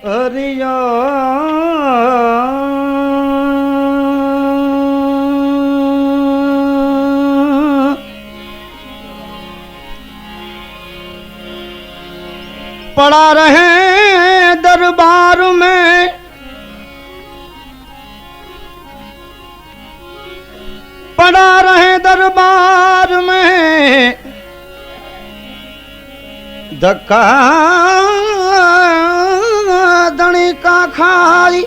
हरिया पड़ा रहे दरबार में, पड़ा रहे दरबार में, धक्का दणी का खाई।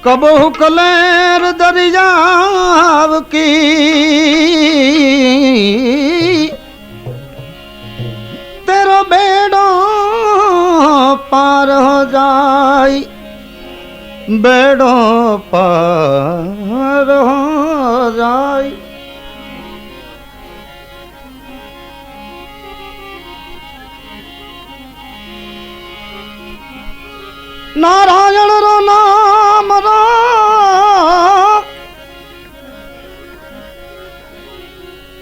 कबहू कलेर दरियाव की, तेरो बेड़ो पार हो जाई, बेड़ो पार हो जाई। नारायण रो नाम रो,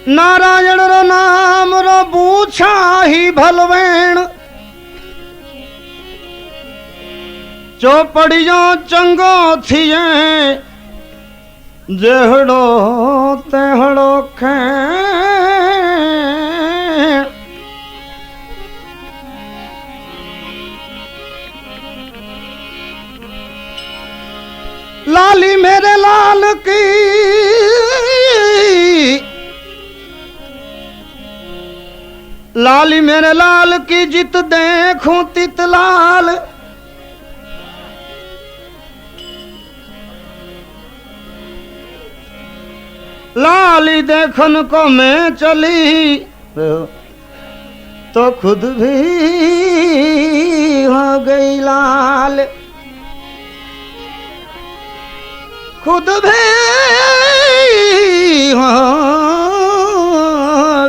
नारायण रो नाम रो पूछा ही भलवेण। चौपड़ियों चंगो थिए, जेहड़ो तेहड़ो खेण। लाली मेरे लाल की, लाली मेरे लाल की जित देखूं तित लाल। लाली देखन को मैं चली, तो खुद भी हो गई लाल, खुद भी हो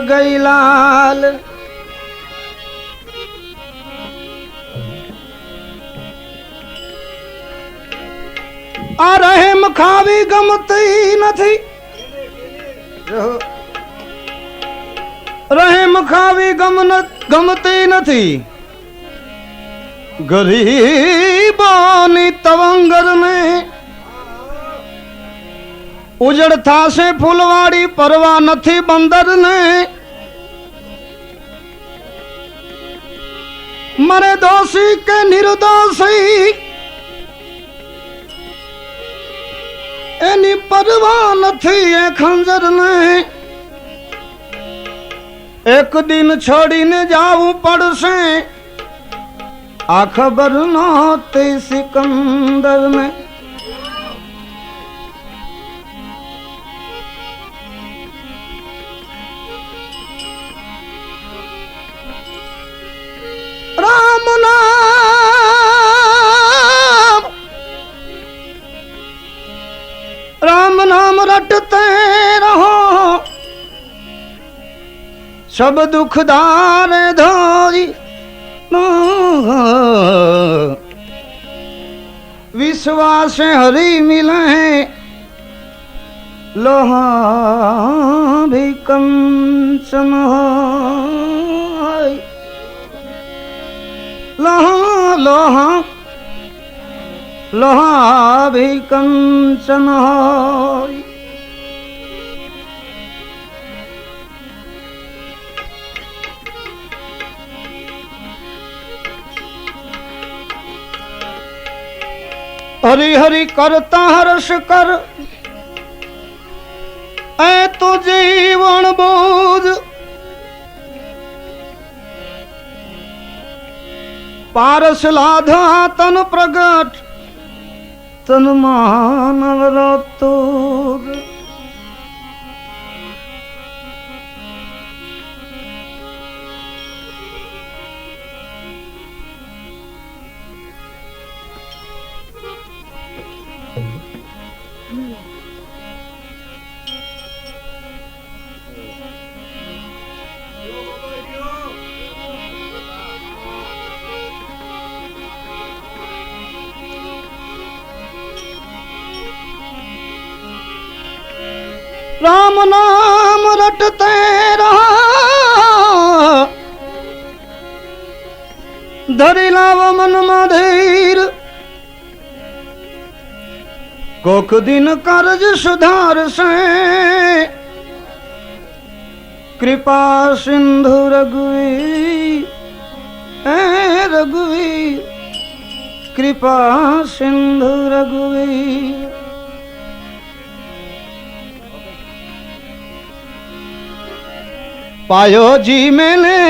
गई लाल। आ रहे मखावी गमती नथी, रहे मखावी गमती नथी। गरीबानी तवंगर में उजड़ था से फुलवाड़ी, परवा नथी बंदर ने। मरे दोषी के निर्दोषी, एनी परवाह नथी ए खंजर ने। एक दिन छोड़ी ने जाऊं पड़ से, आ खबर नोते सिकंदर में। राम नाम, राम नाम रटते रहो, सब दुख दार धोरी। विश्वास हरि मिले, लोहा भी कंचन होय। लोहा लोहा लोहा भी कंचन होय। हरि हरि करता हर्ष कर, ऐ तो जीवन बोझ। पारस लाधा तन प्रगट, तन मानव रतोग। राम नाम रटते रहो, धरि लाव मन मधीर कोक दिन कर्ज सुधार से कृपा सिंधु रघुवीर रघुवीर कृपा सिंधु रघुवीर। पायो जी मैंने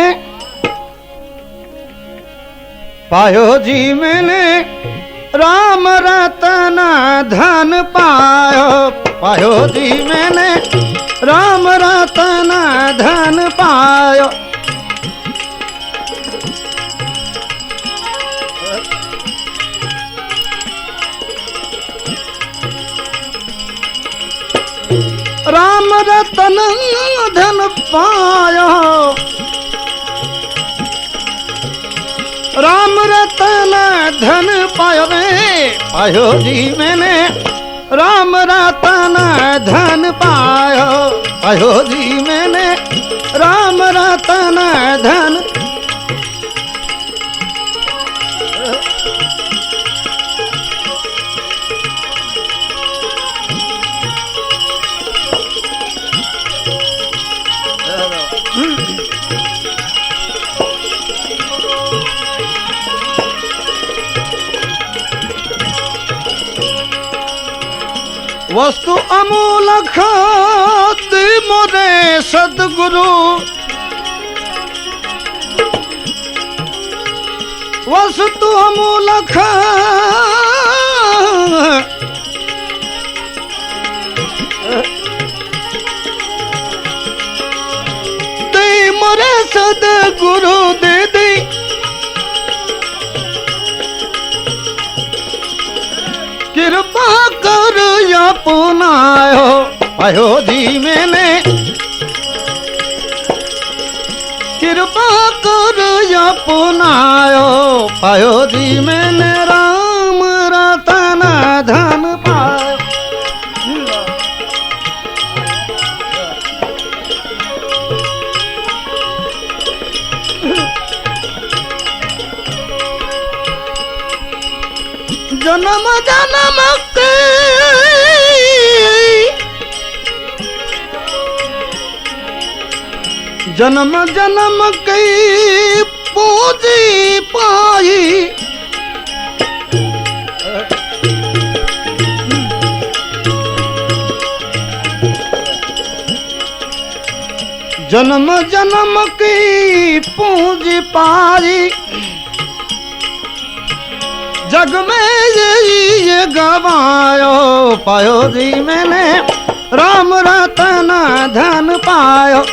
राम रतन धन पायो। पायो जी मैंने राम रतन धन पायो। राम रतन धन पायो। राम रतन धन पायो रे। पायो जी मैंने राम रतन धन पायो। पायो जी मैंने राम रतन धन। वस्तु अमूलक दी मोरे सदगुरु। वस्तु अमूलक दी मोरे सदगुरु दे दी। कृपा कर अपनायो। पायो जी मैंने कृपा कर अपनायो। पायो जी मैंने राम रतन धन पायो। जन्म जन्म के जन्म जन्म की पूजी पाई। जन्म जन्म की पूजी पाई। जग में ये गवायो। पायो जी मैंने राम रतन धन पायो।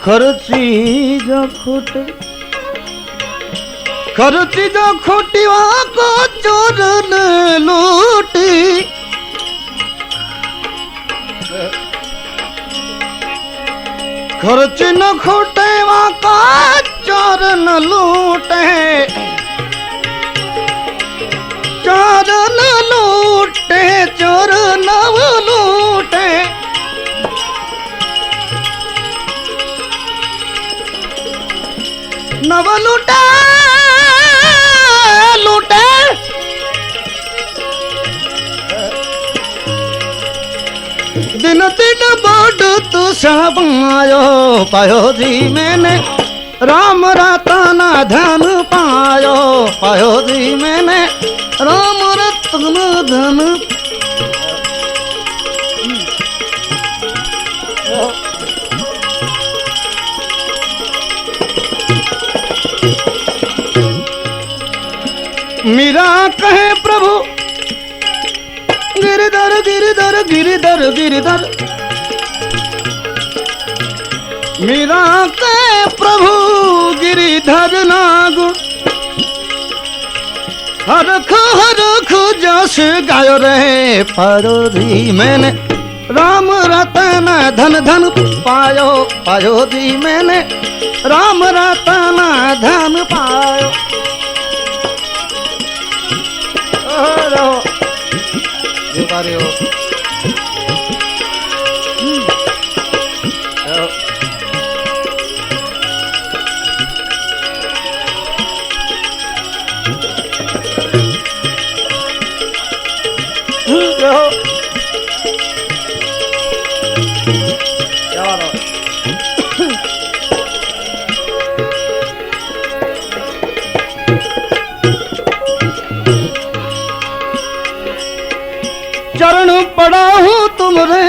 खर्ची जो खोटी वहाँ को चोर न लूटी। खर्ची न खोटे वहाँ का चोर न लूटे। चोर न लूटे चोर न लूटे। नव लूटे लूटे। दिन दिन बढ़ तू समायो। पायो जी मैंने राम रतन धन पायो। पायो जी मैंने राम रतन धन। मीरा कहे प्रभु गिरधर गिरधर गिरधर गिरधर मीरा के प्रभु गिरिधर नागु हरख जस गायो रे परोधी मैंने राम रतन धन धन पायो पायो दी मैंने राम रतन धन पायो। रहो रहो चरण पड़ा हूँ तुमरे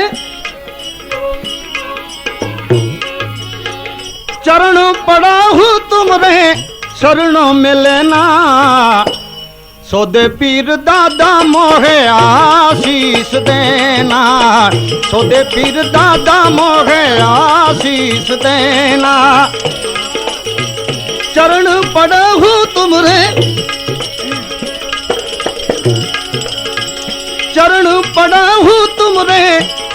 चरण पड़ा हूँ तुमरे शरणों में लेना सोदे पीर दादा मोहे आशीष देना सोदे पीर दादा मोहे आशीष देना। चरण पड़ा हूँ तुमरे चरण पड़ा हूँ तुमरे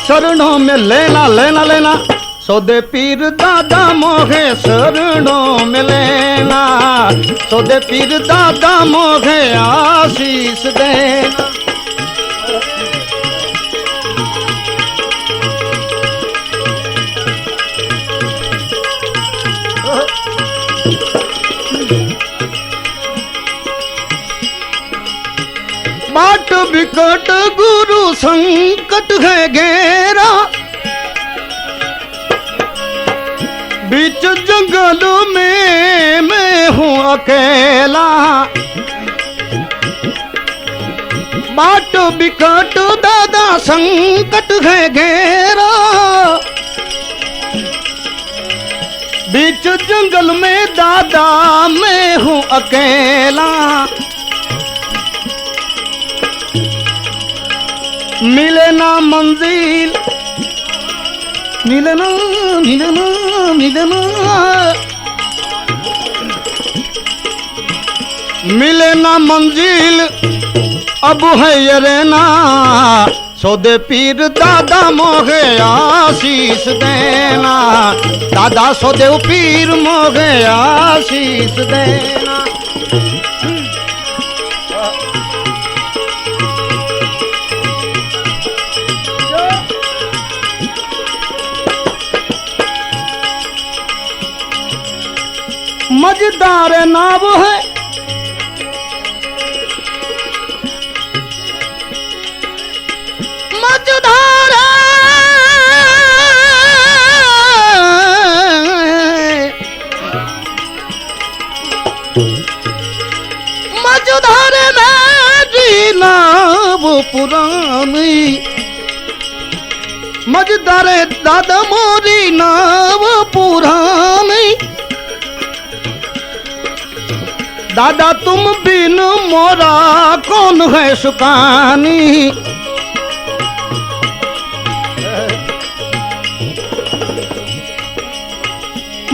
शरणों में लेना लेना लेना सोदे पीर दादा मोहे शरणों में लेना सोदे पीर दादा मोहे आशीष देना। बाट विकट गुरु संकट है घेरा बीच जंगल में मैं हूँ अकेला बाट विकट दादा संकट है घेरा बीच जंगल में दादा मैं हूँ अकेला मिले ना मंजिल मिलना मिलना मिलना मिले ना मंजिल अब है ये रहना सोदे पीर दादा मोहे आशीष देना दादा सोदे पीर मोहे आशीष देना। मजेदार नाव है मजेदार मजेदार मेरी नाव पुरानी मजेदार दादा मोरी नाव पुरानी दादा तुम बिन मोरा कौन है सुकानी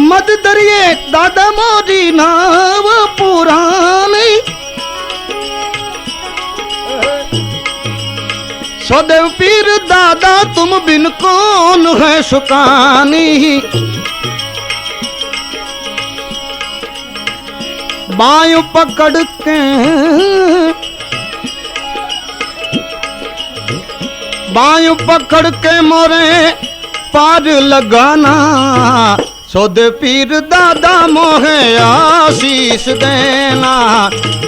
मत दरिए दादा मोरी नाव पुरानी सदैव पीर दादा तुम बिन कौन है सुकानी बायों पकड़ के बायों पकड़ के मोरे पार लगाना सोदे पीर दादा मोहे आशीष देना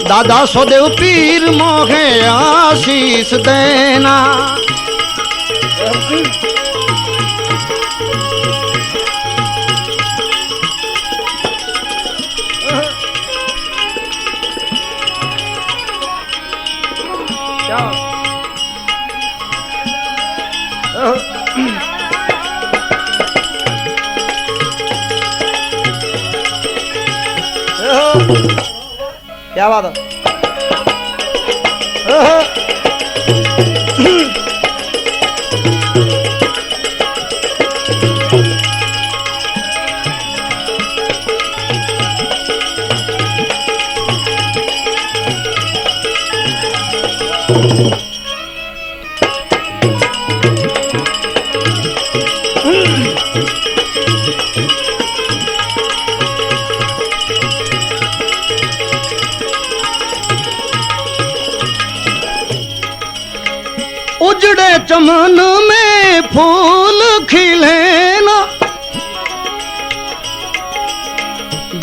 दादा सोदे पीर मोहे आशीष देना। क्या बात है।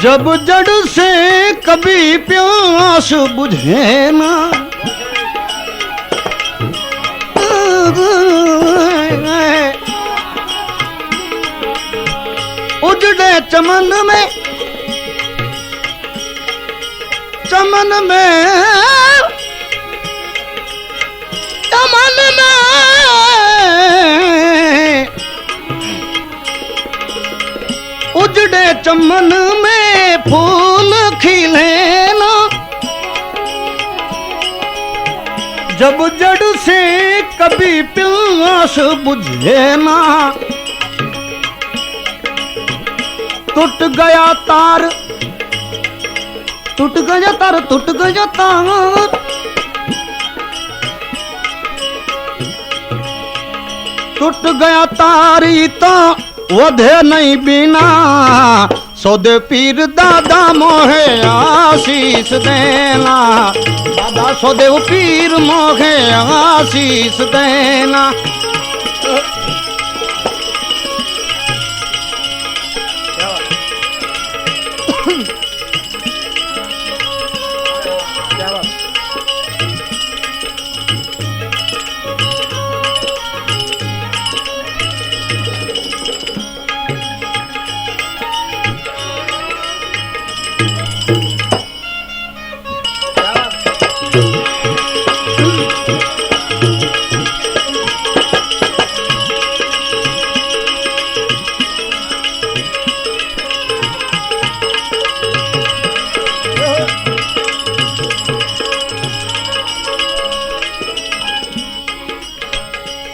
जब जड़ से कभी प्यास बुझे ना, उजड़े चमन में, चमन में, चमन में उजड़े चमन में फूल खिले ना, जब जड़ से कभी प्यास बुझे ना, टूट गया तार, टूट गया तार, टूट गया तार, टूट गया तार तो वधे नहीं बिना, सौदे पीर दादा मोहे आशीष देना, दादा सौदे पीर मोहे आशीष देना।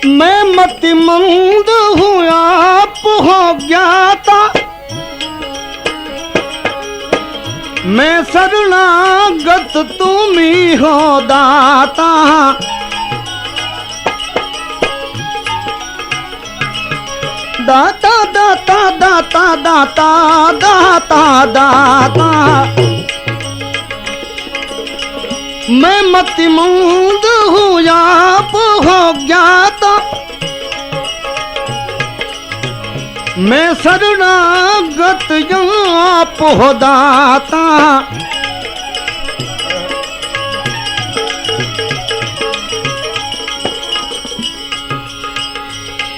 मैं मतिमंद हूँ आप हो ज्ञाता, मैं शरणागत तुम ही हो दाता, दाता दाता दाता दाता दाता दाता, मैं मतिमंद हूँ आप हो ज्ञाता, मैं शरणागत आप हो दाता,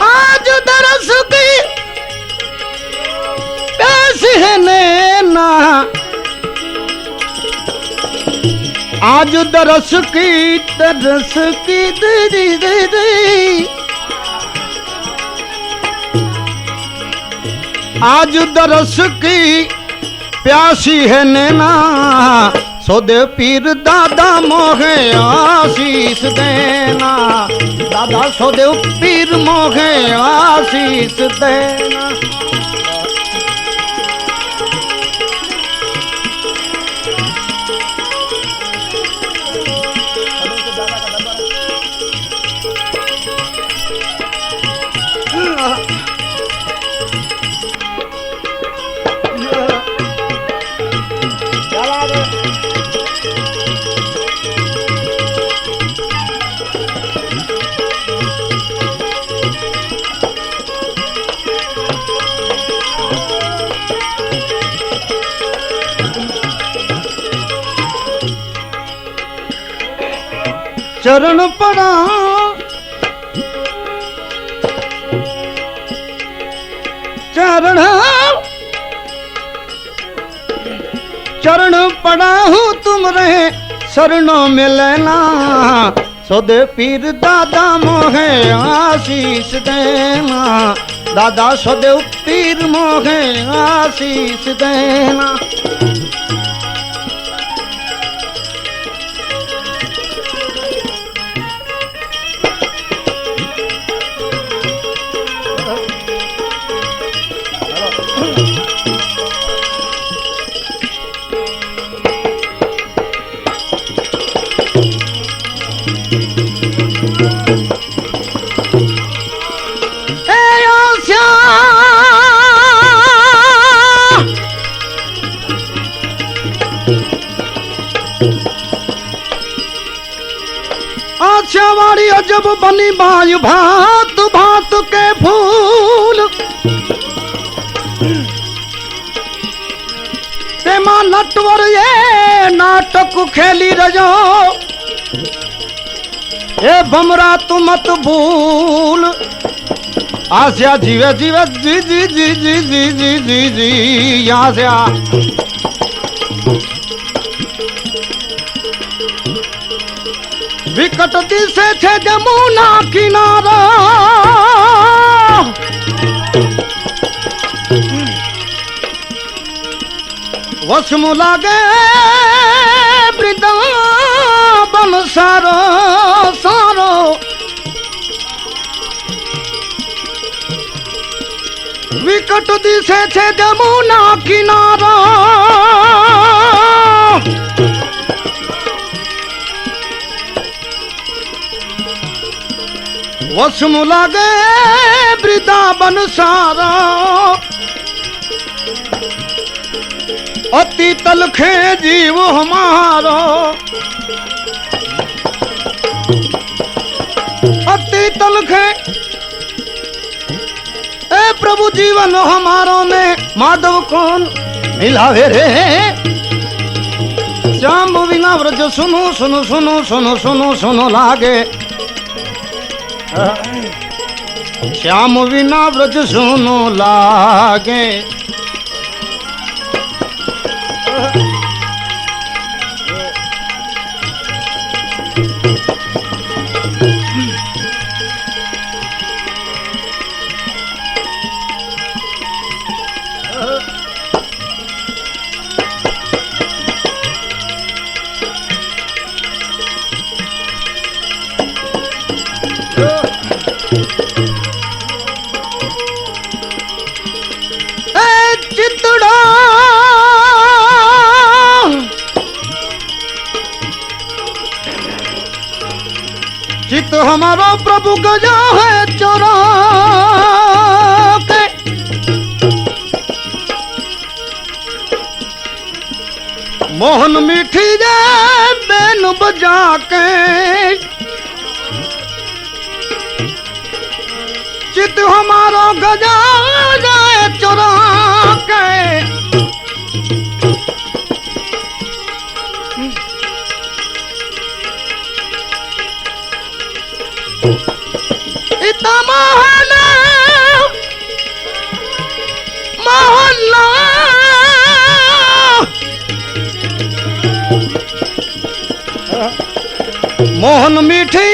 आज दरस की प्यास है नैना, आज दरस की दे दे, आज दरस की प्यासी है नैना, सौदे पीर दादा मोहे आशीष देना, दादा सौदे पीर मोहे आशीष देना। चरण पड़ा चरण चरण पड़ा हूँ तुम रहे शरणों में लेना, सौदे पीर दादा मोहे आशीष देना, दादा सौदे पीर मोहे आशीष देना। आशावाड़ी अजब बनी बायु भात भात के फूल, नाटक खेली रजो ए भमरा तू मत भूल आसिया जीवे जीवे जी जी जी जी जी जी जी जी यहाँ से आ विकट दिशे थे जमुना किनारा वसम लागे वृंदावन सारो सारो विकट दिशे थे जमुना किनारा वसम लागे वृंदावन सारा अति तलखे जीव हमारो अति तलखे ए प्रभु जीवन हमारो में माधव कौन मिलावे रे श्याम बिना व्रज सुनो सुनो सुनो सुनो सुनो सुनो लागे श्याम बिना व्रज सुनो लागे चित हमारा प्रभु गजा है चोरा के मोहन मीठी जे बैन बजा के चित हमारा गजा जाए चोरा के इतना महान मोहल्ला मोहन मीठी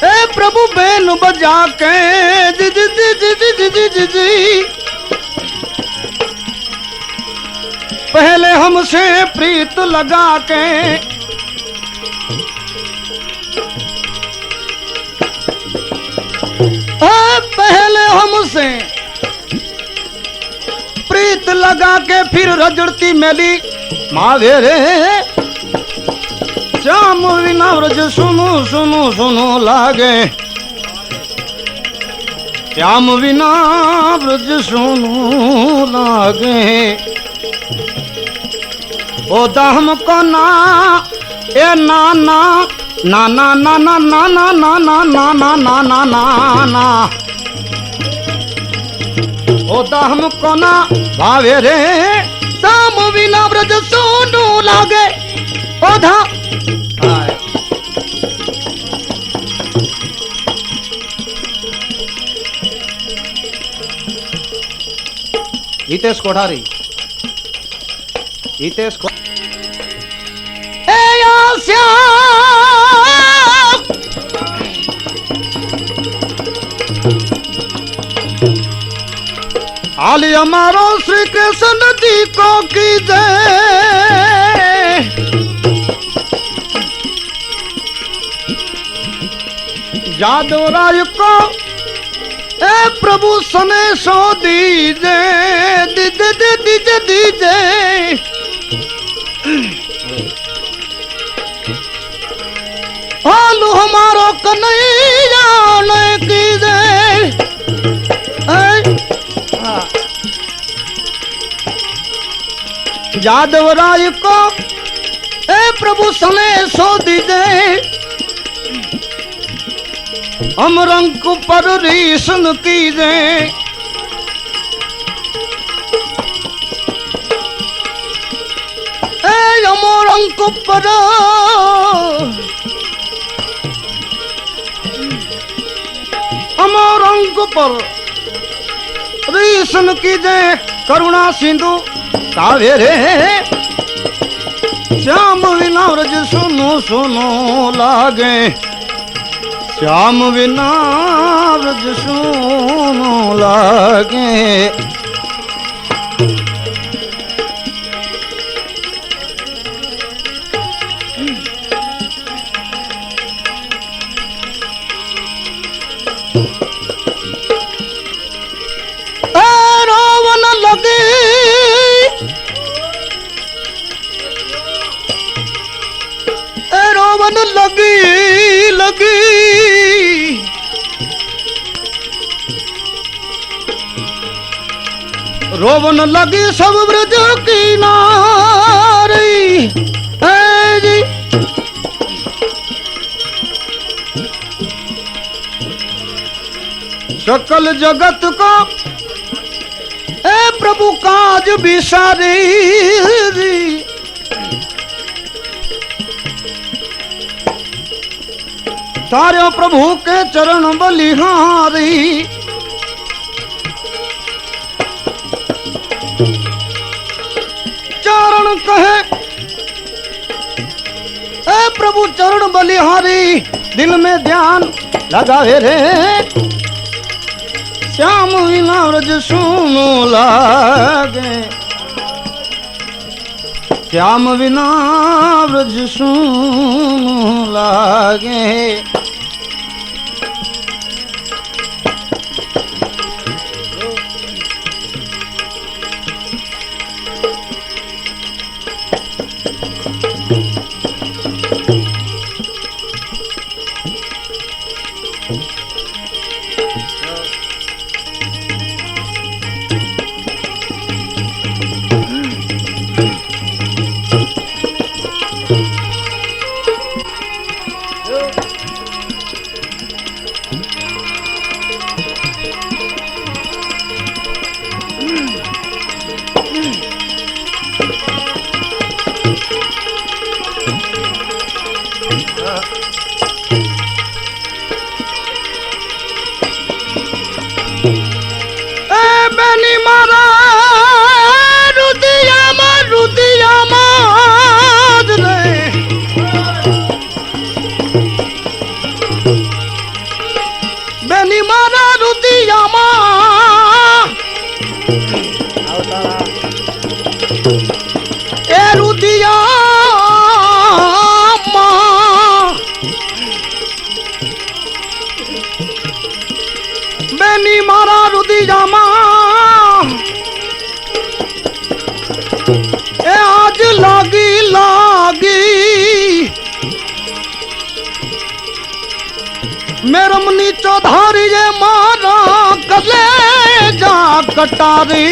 ए प्रभु बैन बजा के जी जी जी जी जी जी जी जी पहले हमसे प्रीत लगा के पहले हमसे प्रीत लगा के फिर रजड़ती मेली मावेरे श्याम बिना व्रज सुनो सुनो सुनो लागे श्याम बिना व्रज सुनो लागे ओ दाम को ना ए नाना ना ना ना ना ना ना ना ना ना ना ना ना ना ना ओ दाम को ना भावे रे दाम बिना व्रज सुनो लागे ओ धा हितेश कोठारी हितेश आली हमारो श्री कृष्ण जी को की जय जादव राय को ए प्रभु सने सो दीजे दीजे दीजे दीजे हालू हमारो कन्हैया ने की जय यादव राय को ए प्रभु सने सो दीजे हम रंग पर रीसन कीजे ए अमोर अंक पर अमोर अंक पर रीसन की जय करुणा सिंधु कावेरे श्याम विना व्रज सुनो सुनो लागे श्याम विना व्रज सुनो लागे रोवन लगे रोवन लगी लगी रोवन लगी सब ब्रज की नारी है जी सकल जगत को ए प्रभु काज बिसारी तारे प्रभु के चरण बलिहारी चरण कहे ए प्रभु चरण बलिहारी दिल में ध्यान लगावे रे श्याम विना व्रज सुनो लागे श्याम विना व्रज सुनो लागे बेनी मारा रुदिया माज रे बेनी मारा रुदिया मा ए रुदिया मा बेनी मारा रुदिया मा ए आज लागी लागी मेरा मनी चौधारी ये मारा कले जा कटारी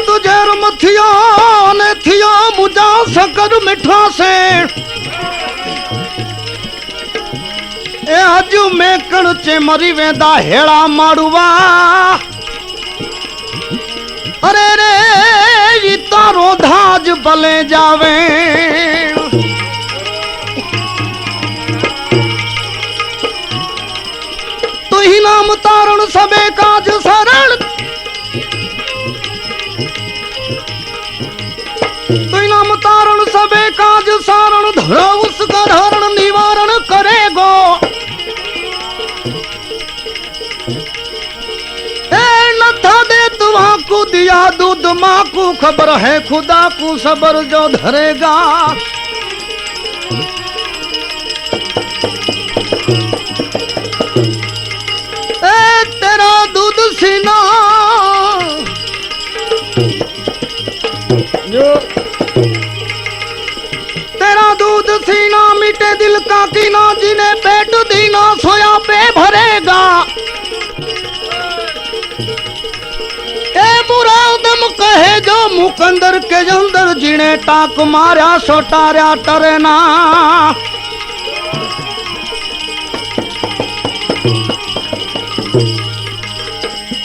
तुझे मथिया ने थिया मुझा सकर मिठा से ए अज में कण चे मरी वेंदा हेड़ा माड़ुआ अरे रे ये तारो धाज बले जावे तू ही नाम तारण सबे काज शरण नाम तारण सबे काज सारण धरा उसका धारण निवारण करेगो ए नथा दे तुहा को दिया दूध माँ को खबर है खुदा को सबर जो धरेगा ए तेरा दूध सीना मिटे दिल का कीना, जिन्हें पेट दीना सोया पे भरेगा। ए मुरादम कहे जो मुकंदर के अंदर, जिन्हें टाक मारा सोटारा टरना।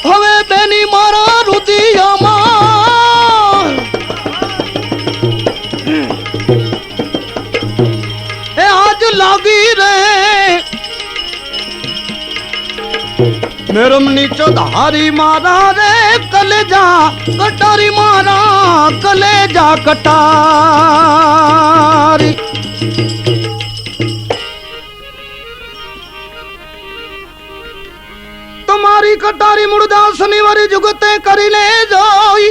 हवे बेनी मारा रुदिया मां, ए आज लागी रे मेरम नीचो धारी मारा रे, कलेजा कटारी मारा, कलेजा कटारी। तुम्हारी कटारी मुर्दा शनिवारी जुगते करी ले जोई।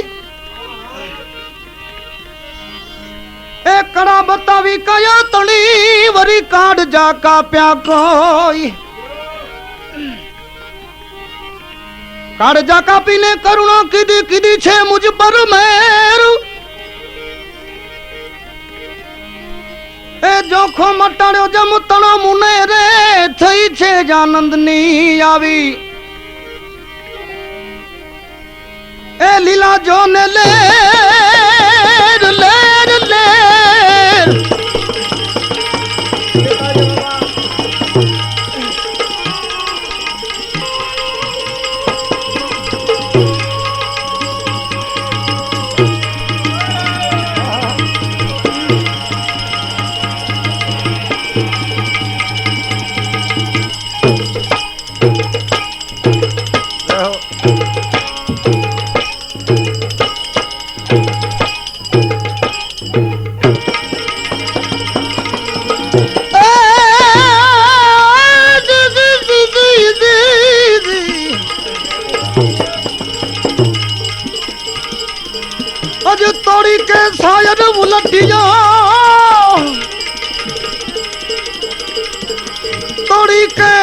ए कड़ा बतावी कया तड़ी वरी काट जा का प्या कोई। काट जा का पीने करुणा किदी किदी छे मुझ पर मेरू। ए जोखो मटाड़ो जम तणो मुने रे, थई छे जानंदनी आवी। ए लीला जो ने लेर लेर लेर, अज तोड़ी के शायद उलटिया, तोड़ी के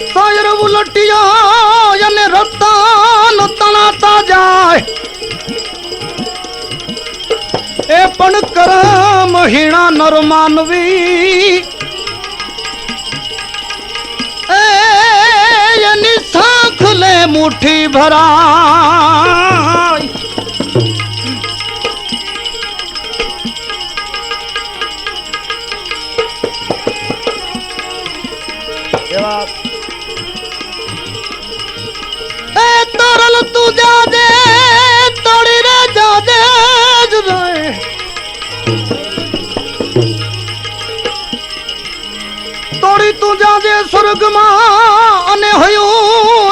शायद उलटिया, याने रत्तान तनाता जाए। ए पण करम हीणा नर मानवी, ए यानी साख ले मुट्ठी भरा। ए तरल तू जा दे तोड़ी रे जा दे जुदाई। तोड़ी तू जा दे स्वर्ग मां अने हयू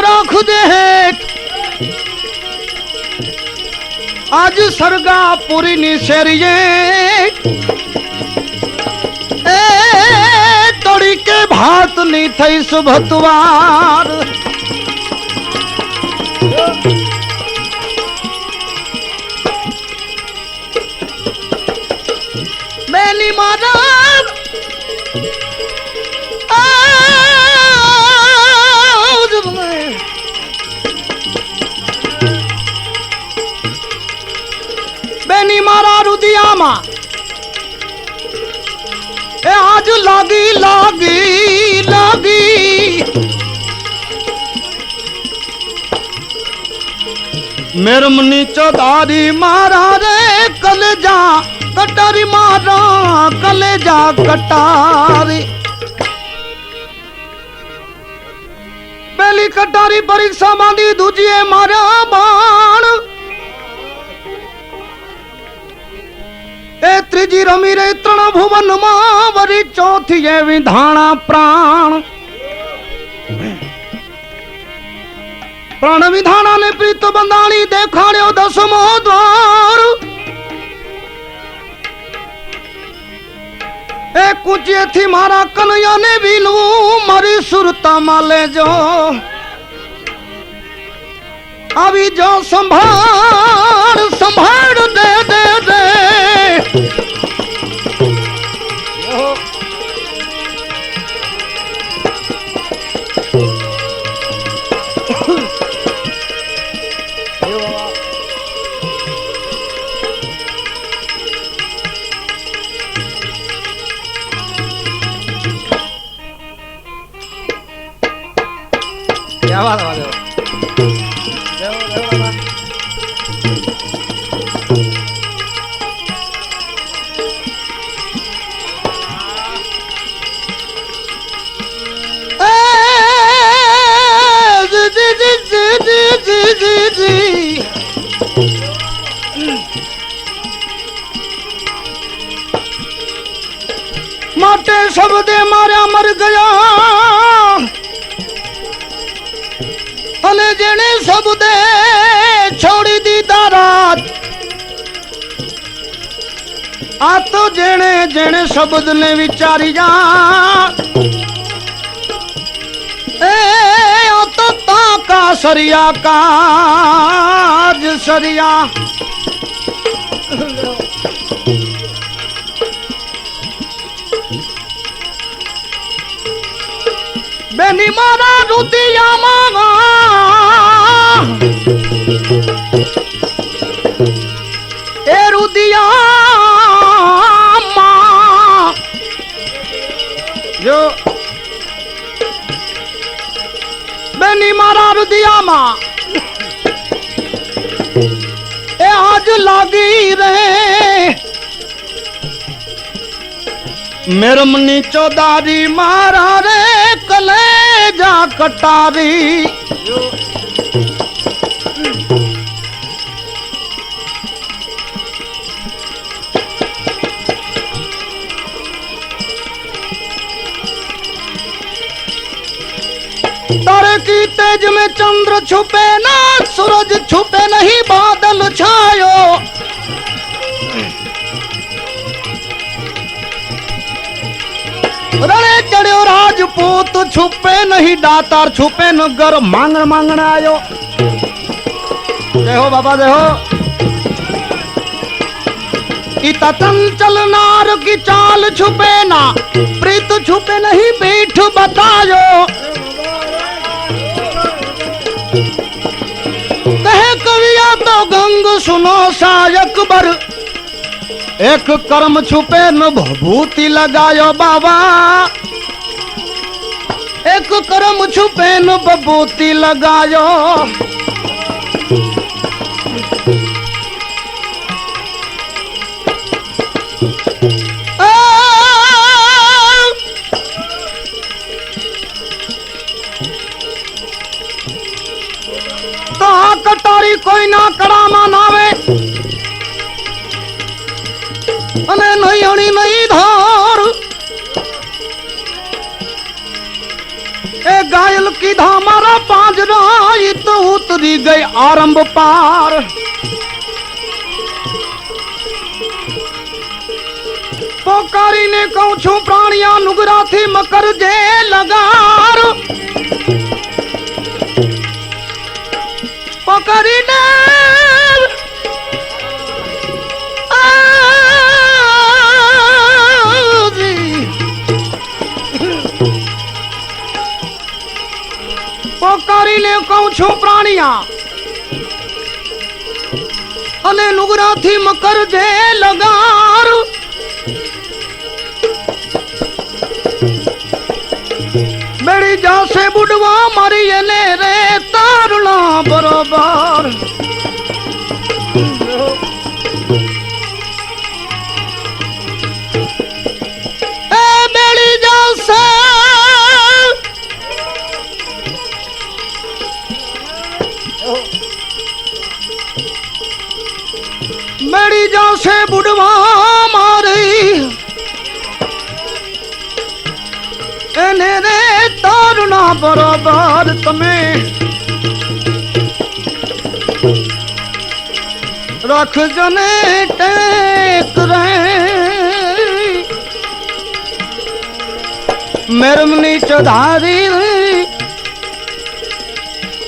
राख दे। आज सरगा पूरी निसेरिये, ए तोड़ी के भात नहीं थई सुभतवार। मैंने मारा बेनी मारा रुदिया मां, ए आज लागी लागी लागी। मेरमनी चौधारी मारा रे, कलेजा कटारी मारा, कलेजा कटारी। पहली कटारी परीक्षा बांधी, दूजी मारा बाण। ए त्रीजी रमी रे तृण भुवन मां, वरी चौथी ये विधाना प्राण। प्राण विधाना ने प्रीत बंदाणी, देखाड़ो दसमो द्वार। ए कुचे थी मारा कन्हैया ने बीनू, मारी सुरता माले जो। अभी जो संभाल संभाल दे दे दे। वाह वाह देव बाबा माटे शब्द मारा मर गया अने जेने शब्द छोड़ी दी दारात आ तो जेने जेने शब्द ने विचारी जा ए आ तो ताका सरिया काज सरिया बेनी मारा रुदिया मांगा ए रुदिया मां जो बेनी मारा रुदिया मां ए आज लागी रे मेरमनी चौधारी मारा रे कलेजा कटारी तारे की तेज में चंद्र छुपे ना सूरज छुपे नहीं बादल छायो रणे चढ़ो राजपूत छुपे नहीं दातार छुपे न गर मांगण मांगण आयो जय हो बाबा जय हो इता चंचल नार की चाल छुपे ना प्रीत छुपे नहीं पीठ बतायो कहे कविया तो गंग सुनो सायक बर एक कर्म छुपे न भभूति लगायो बाबा एक कर्म छुपे न भभूति लगायो तो कटारी कोई ना कड़ामा नावे अने नहीं हणी नहीं धार ए घायल की धामारा पांजरा तो उतरी गई आरंभ पार पोकारी ने कहूं छू प्राणिया नुगरा थी मकर जे लगार पोकारी ने पोकारी ने कहूं छू प्राणिया अने नुगरा थी मकर जे लगार बेड़ी जा से बुढ़वा मारी ने रे तारुणा बरोबर ए बेड़ी जा से बेड़ी जा से बुढ़वा मारी एने रे तारुणा बरोबर तुम्हें रख जने टेक रहे मेरमनी चौधारी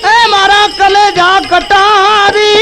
ए मारा कलेजा कटारी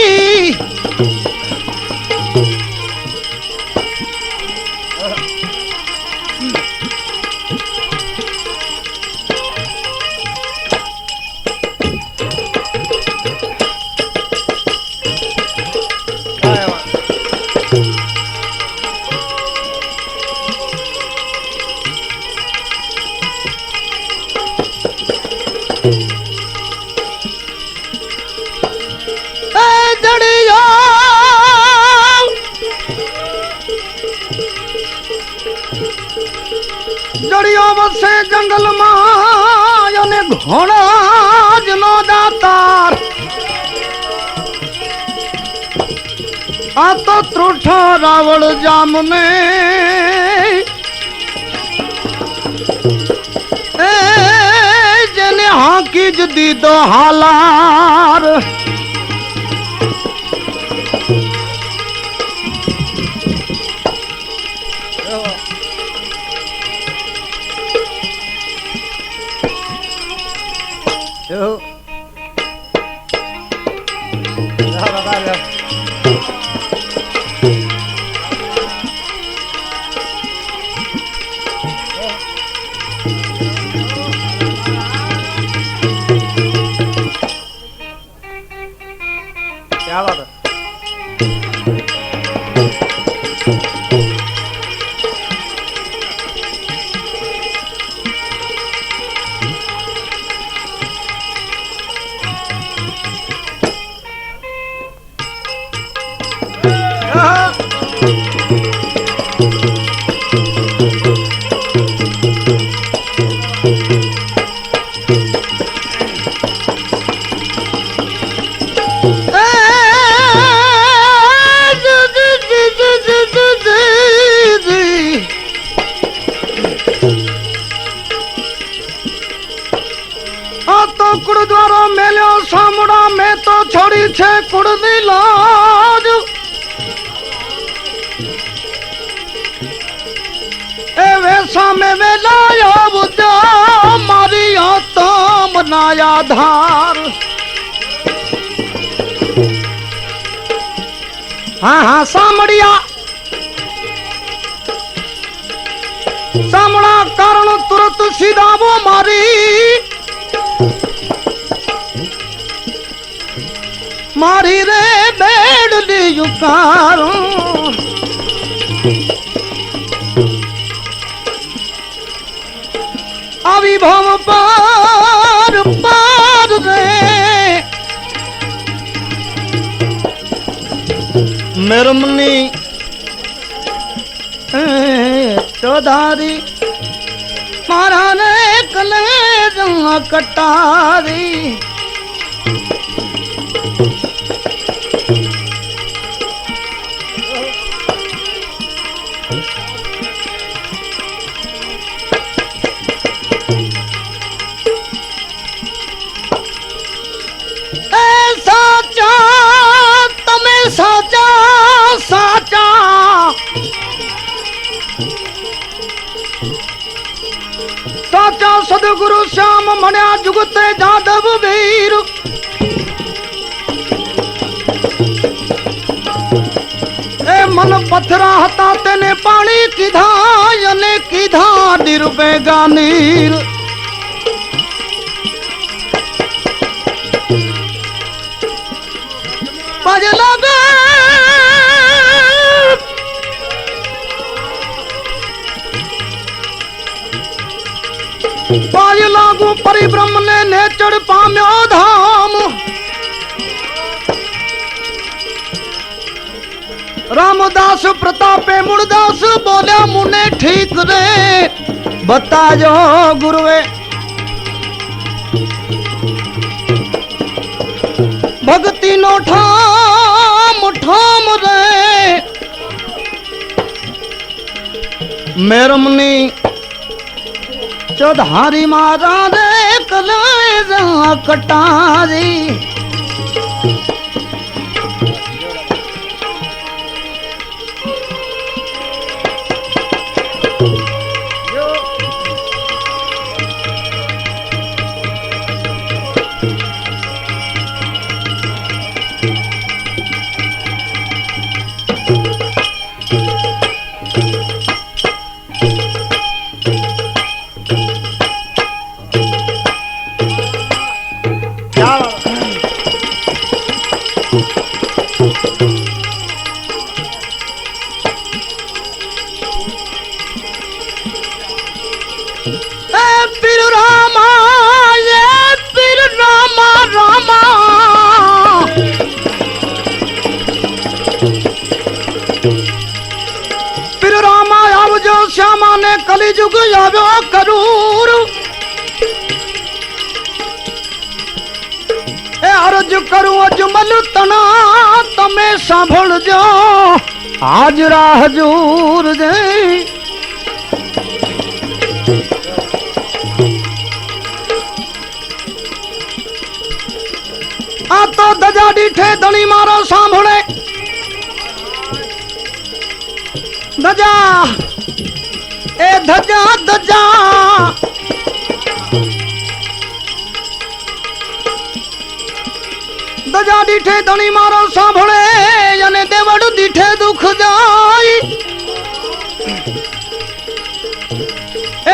જડિયો વસે જંગલમાં અને ઘોડા જનો દાતાર આ તો ત્રુઠો રાવળ જામને જેને હાંકી જ દીધો હાલાર क्या बात है कुड़द्वारो मेलो सामड़ा में तो छोड़ी छे कुड़नी लाज ए वैसा में वेलायो बुझा मारी तो मनाया धार हाँ हाँ सामड़िया सामड़ा कारण तुरंत सीधा वो मारी मारी रे बेड़ली युकारो अविभव पार पार रे मेरमनी चौधारी मारा ने कलेज कटारी साचा सदगुरु श्याम मण्या जुगते जादव वीर ए मन पथरा हता तेने पानी कीधा यने कीधा निरुपेगा नीर बज लगे पाय लागू परिब्रह्म ने नेचड़ पाम्यो धाम रामदास प्रतापे मुड़दास बोलिया मुने ठीक रे बता जो गुरुवे भक्ति नो ठाम ठाम रे मेरमनी चौधारी मारा रे कलेज कटारी कली जुग આવ્યો કરૂર એ અરજ કરું અજમલ તણા તમે સાંભળજો હાજરા હજૂર જય આ તો ધજા દીઠે ધણી મારો સાંભળે ધજા ए धजा धजा धजा दीठे धनी मारो सांभळे अने देवड़ दीठे दुख जाय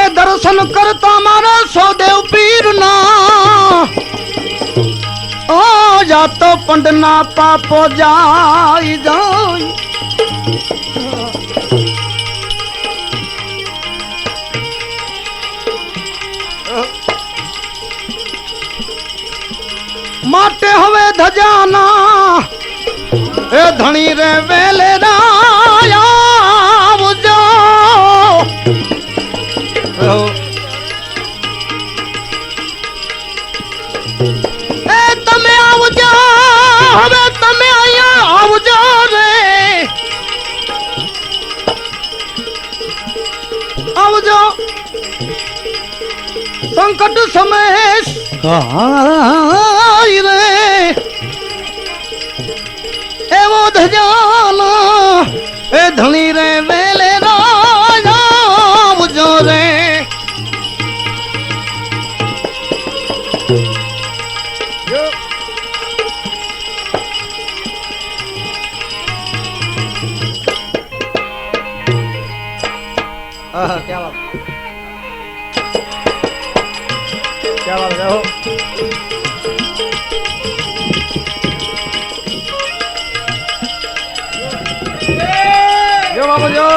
ए दर्शन करता मारा सौदेव पीर ना ओ जा तो पंडना पापो जाय जाय माटे हवे धजाना ए धनी रे वेले राया बुझो ए तमे आवजो हवे तमे आया आवजो रे आवजो संकट समय रे एवो धजाना ए धनी रे वेले राजा बुझो रे क्या बात है हो जो बाबू जो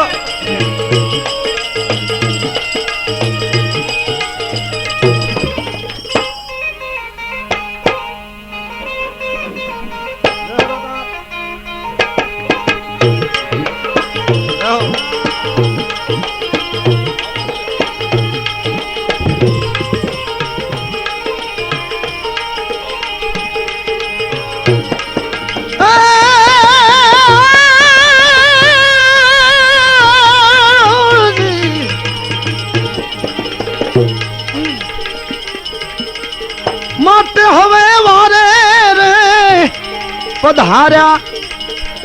पधारा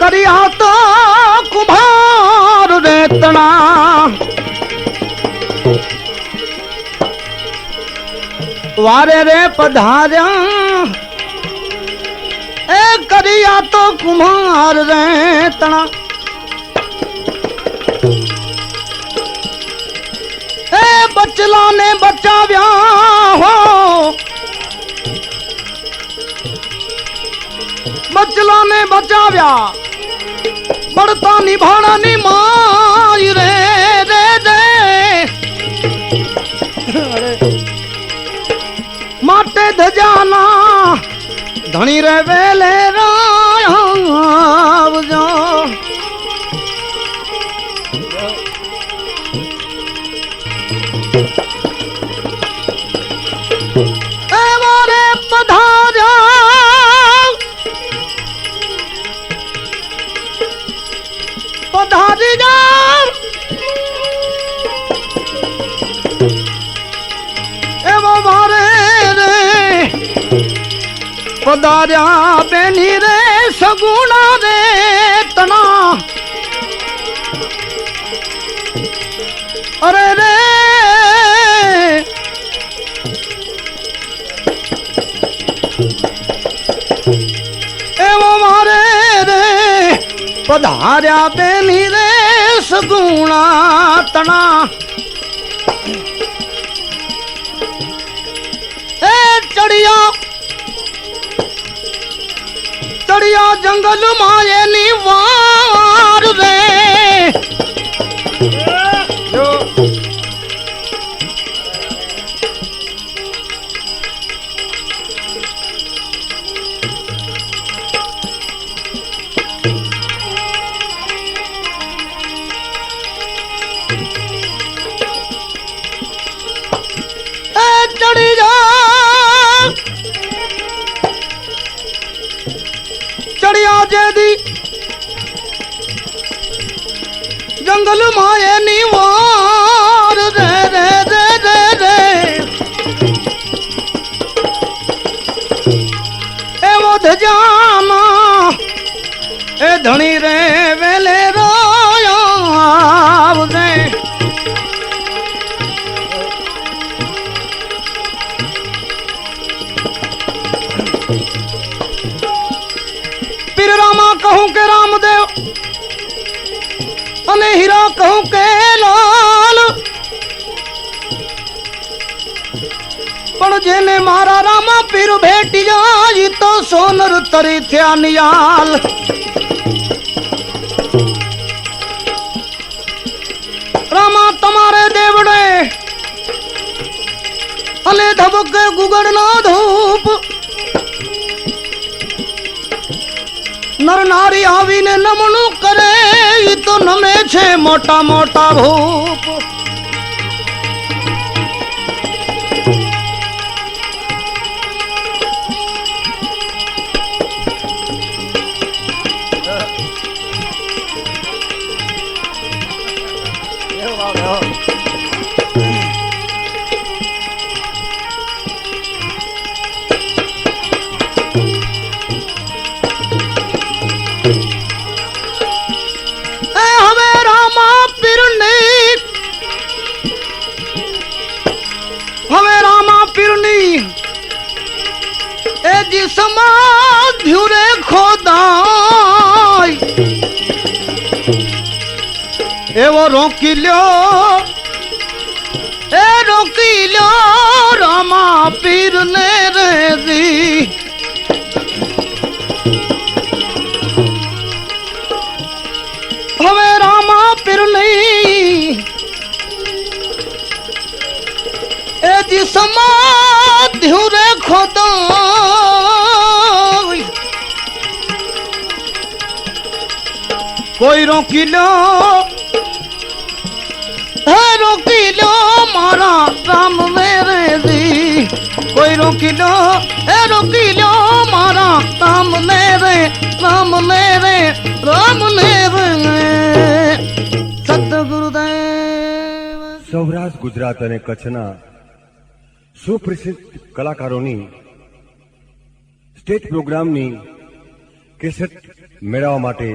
करिया तो कुम्हार रेतना वारे रे पधारा ए करिया तो कुम्हार रेतना ए बचला ने बचाव्या हो बचला ने बचाव्या बढ़ता निभाना निमाई रे रे रे माटे धजाना धनी रे वेले रावजो ए मारे पधारा पधारी जा एवं मारे रे पधारिया बेनी रे सगुना रे तना अरे रे एवं मारे रे पधारिया बेनी रे सगुना तना ए चढ़िया चढ़िया जंगल माये निवार रे जंगल माए निवार रे रे रे रे रे ए वो जाना ए धनी रे वेले रोया रे पीर रामा कहूं के रामदेव अने हीरा कहूं के लाल पण जेने मारा रामा पीर भेटी जाई तो सोनर तरी थया नियाल रामा तमारे देवड़े अने धबके गुगड़ना धूप नर नारी आवी ने नमनु करे तो नमे छे मोटा मोटा भूप समाध्युरे खोदाई एवो रोकी लो रामा पीर ने रे दी हमें रामा पीर नहीं ए जी समाध्युरे खोदाई कोई रोकी लो मारा राम मेरे दी कोई रोकी लो मारा राम मेरे सतगुरुदेव સૌરાષ્ટ્ર ગુજરાત અને કચ્છના સુપ્રસિદ્ધ કલાકારોની સ્ટેજ પ્રોગ્રામની કેસેટ મેળવવા માટે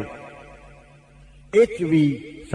HV